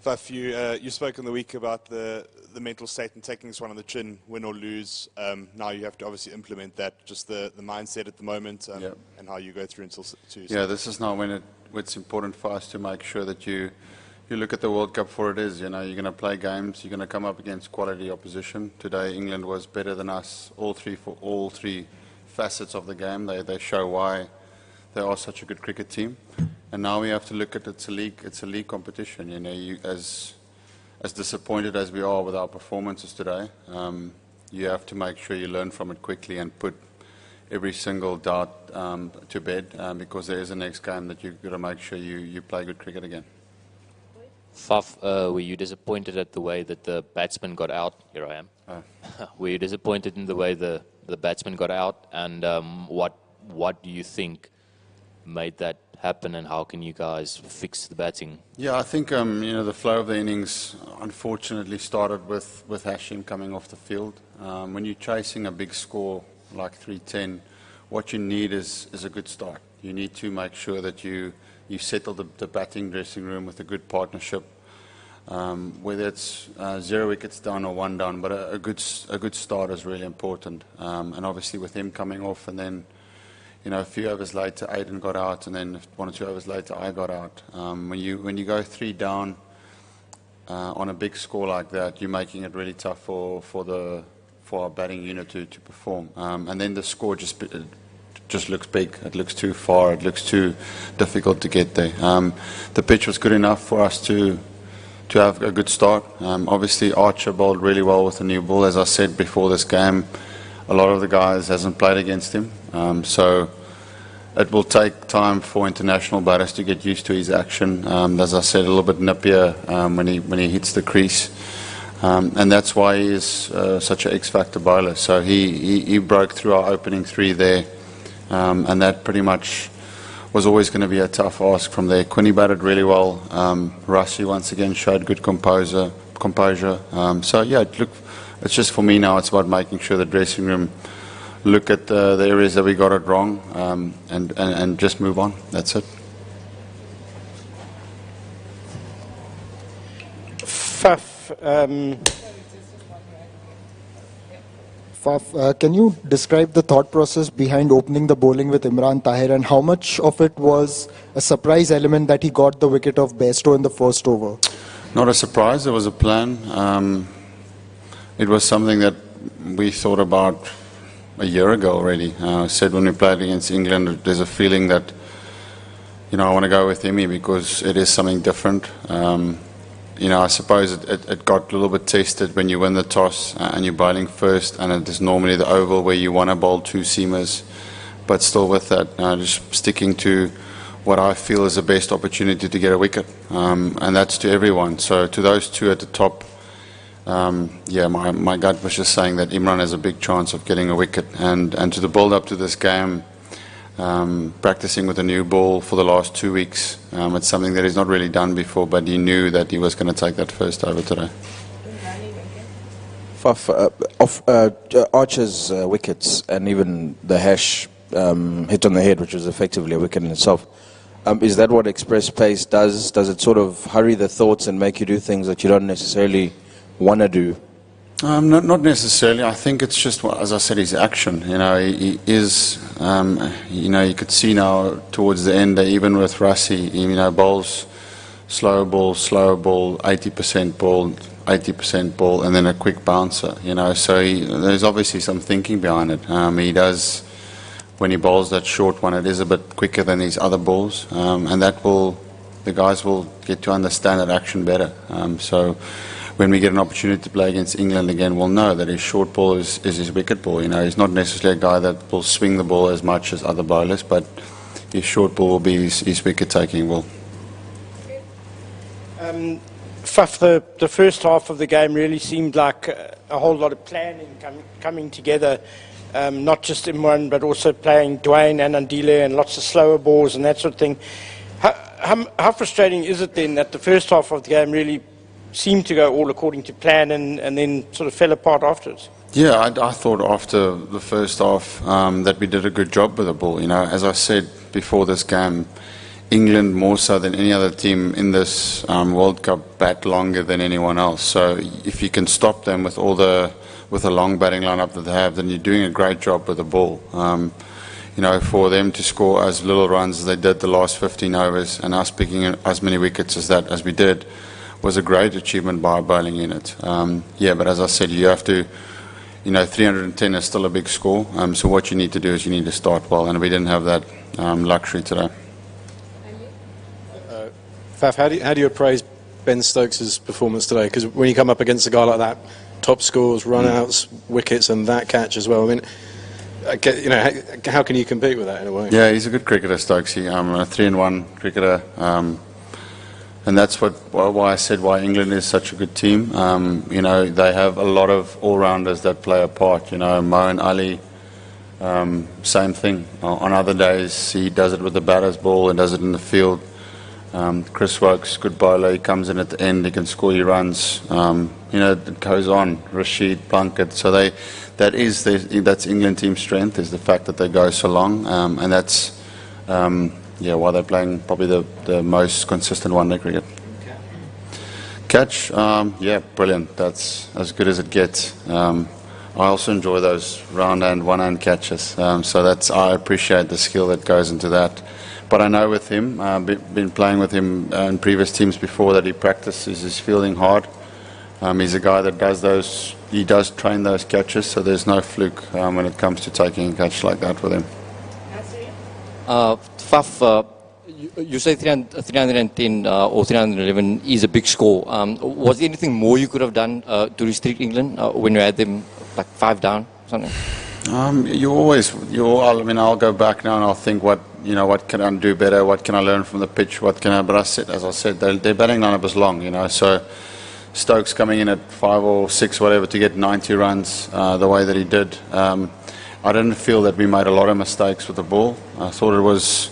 Faf, you spoke in the week about the mental state and taking this one on the chin, win or lose. Now you have to obviously implement that, just the mindset at the moment and how you go through until Tuesday. Yeah, this is now when it's important for us to make sure that you look at the World Cup for it is. You're going to play games, you're going to come up against quality opposition. Today England was better than us, all three facets of the game. They show why they are such a good cricket team. And now we have to look at it's a league competition. As disappointed as we are with our performances today, you have to make sure you learn from it quickly and put every single doubt to bed, because there is a next game that you've got to make sure you play good cricket again. Faf, were you disappointed at the way that the batsman got out? Here I am. Oh. Were you disappointed in the way the batsman got out? And what do you think made that happen, and how can you guys fix the batting? Yeah, I think the flow of the innings unfortunately started with Hashim coming off the field. When you're chasing a big score like 310, what you need is a good start. You need to make sure that you settle the batting dressing room with a good partnership, whether it's 0 wickets down or 1 down, but a good start is really important. And obviously with him coming off, and then a few overs later Aiden got out, and then 1 or 2 overs later I got out. When you go 3 down on a big score like that, you're making it really tough for our batting unit to perform. And then the score just looks big. It looks too far. It looks too difficult to get there. The pitch was good enough for us to have a good start. Obviously Archer bowled really well with the new ball. As I said before this game, a lot of the guys hasn't played against him. So it will take time for international batters to get used to his action. As I said, a little bit nippier when he hits the crease. And that's why he is such an X-factor bowler. So he broke through our opening 3 there. And that pretty much was always going to be a tough ask from there. Quinny batted really well. Rassie once again showed good composure. So yeah, it's just for me now, it's about making sure the dressing room look at the areas that we got it wrong, and just move on. That's it. Faf, Can you describe the thought process behind opening the bowling with Imran Tahir, and how much of it was a surprise element that he got the wicket of Bairstow in the first over? Not a surprise, it was a plan. It was something that we thought about a year ago already. I said when we played against England, there's a feeling that I want to go with Imi because it is something different. I suppose it got a little bit tested when you win the toss and you're bowling first, and it is normally the oval where you want to bowl 2 seamers, but still with that, just sticking to what I feel is the best opportunity to get a wicket, and that's to everyone. So to those 2 at the top, my gut was just saying that Imran has a big chance of getting a wicket, and to the build up to this game, practicing with a new ball for the last 2 weeks. It's something that he's not really done before, but he knew that he was going to take that first over today. Off Archer's wickets and even the Hash hit on the head, which was effectively a wicket in itself, is that what express pace does? Does it sort of hurry the thoughts and make you do things that you don't necessarily want to do? Not necessarily. I think it's just, as I said, his action. He is. You could see now towards the end, even with Rassie, bowls, slow ball, 80% ball, 80% ball, and then a quick bouncer. So there's obviously some thinking behind it. He does, when he bowls that short one, it is a bit quicker than his other balls, and the guys will get to understand that action better. So when we get an opportunity to play against England again, we'll know that his short ball is his wicket ball. He's not necessarily a guy that will swing the ball as much as other bowlers, but his short ball will be his wicket-taking ball. Faf, the first half of the game really seemed like a whole lot of planning coming together, not just Imran, but also playing Dwayne and Andile and lots of slower balls and that sort of thing. How frustrating is it then that the first half of the game really seemed to go all according to plan and then sort of fell apart afterwards? Yeah, I thought after the first half that we did a good job with the ball. As I said before this game, England, more so than any other team in this World Cup, bat longer than anyone else. So if you can stop them with with a long batting lineup that they have, then you're doing a great job with the ball. For them to score as little runs as they did the last 15 overs and us picking as many wickets as we did was a great achievement by our bowling unit. But as I said, you have to, 310 is still a big score. So what you need to do is you need to start well, and we didn't have that luxury today. Faf, how do you appraise Ben Stokes' performance today? Because when you come up against a guy like that, top scores, run-outs, wickets, and that catch as well, I mean, how can you compete with that in a way? Yeah, he's a good cricketer, Stokesy. A 3-in-1 cricketer. And that's why I said why England is such a good team. They have a lot of all-rounders that play a part. Moeen Ali, same thing. On other days, he does it with the batter's ball and does it in the field. Chris Wokes, good bowler. He comes in at the end. He can score your runs. It goes on. Rashid, Plunkett. So that's England team's strength, is the fact that they go so long, and that's why they're playing probably the most consistent one-day cricket. Catch, brilliant. That's as good as it gets. I also enjoy those round-hand, one-hand catches. I appreciate the skill that goes into that. But I know with him, been playing with him in previous teams before, that he practices his fielding hard. He's a guy that does those. He does train those catches, so there's no fluke when it comes to taking a catch like that with him. Faf, you say 310 or 311 is a big score. Was there anything more you could have done to restrict England when you had them like 5 down, something? I'll go back now and I'll think what can I do better? What can I learn from the pitch? But as I said, their batting lineup is long, so Stokes coming in at 5 or 6, whatever, to get 90 runs the way that he did. I didn't feel that we made a lot of mistakes with the ball. I thought it was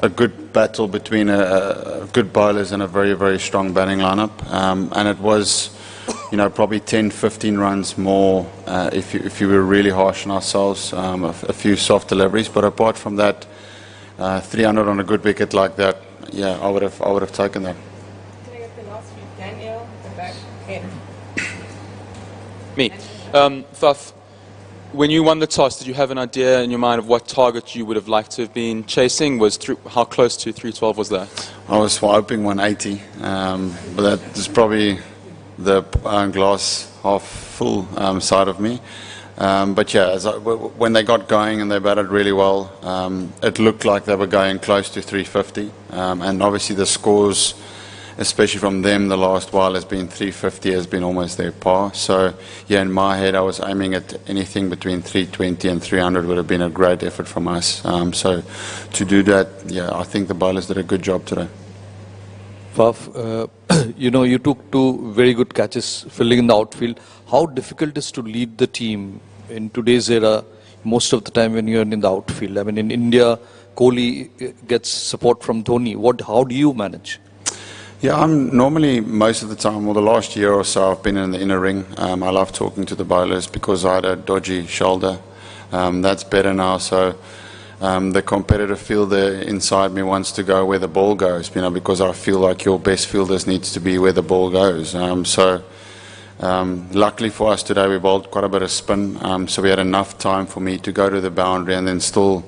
a good battle between good bowlers and a very, very strong batting lineup. And it was, probably 10, 15 runs more if you were really harsh on ourselves, a few soft deliveries. But apart from that, 300 on a good wicket like that, I would have taken that. Can I get the last few? Daniel, the back, Ken. Me. Faf, when you won the toss, did you have an idea in your mind of what target you would have liked to have been chasing? How close to 312 was that? I was hoping 180, but that is probably the glass half full side of me. When they got going and they batted really well, it looked like they were going close to 350. And obviously the scores, especially from them the last while, has been 350, has been almost their par. So, in my head I was aiming at anything between 320 and 300 would have been a great effort from us. So to do that, I think the bowlers did a good job today. Faf, you took 2 very good catches filling in the outfield. How difficult is to lead the team in today's era, most of the time when you're in the outfield? I mean, in India, Kohli gets support from Dhoni. How do you manage? Yeah, I'm normally, most of the time, the last year or so, I've been in the inner ring. I love talking to the bowlers because I had a dodgy shoulder. That's better now, so the competitive fielder inside me wants to go where the ball goes, because I feel like your best fielders needs to be where the ball goes. Luckily for us today, we bowled quite a bit of spin, so we had enough time for me to go to the boundary and then still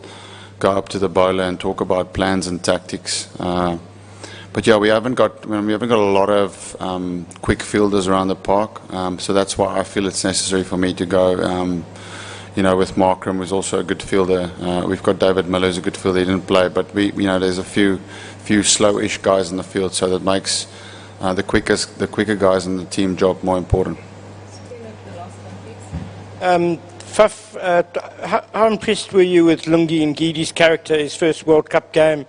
go up to the bowler and talk about plans and tactics. But we haven't got a lot of quick fielders around the park, so that's why I feel it's necessary for me to go. With Markram, who's also a good fielder. We've got David Miller, who's a good fielder. He didn't play, but there's a few slow-ish guys in the field, so that makes the quicker guys in the team job more important. Faf, how impressed were you with Lungi Ngidi's character? His first World Cup game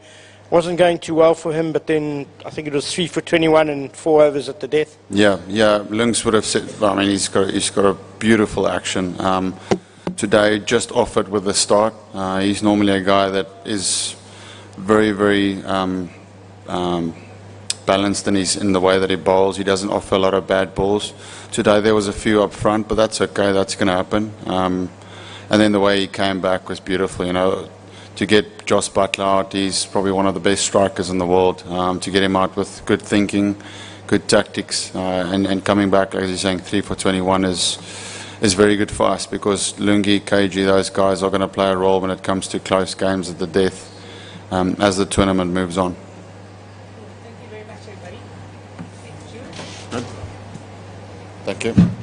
wasn't going too well for him, but then I think it was 3 for 21 and 4 overs at the death. Lungs would have said. He's got a beautiful action. Today, just off it with the start. He's normally a guy that is very, very balanced in the way that he bowls. He doesn't offer a lot of bad balls. Today there was a few up front, but that's okay. That's going to happen. And then the way he came back was beautiful. to get Joss Butler out. He's probably one of the best strikers in the world. To get him out with good thinking, good tactics, and coming back, as you're saying, 3 for 21 is very good for us, because Lungi, KG, those guys are going to play a role when it comes to close games at the death as the tournament moves on. Thank you very much, everybody. Thank you. Thank you.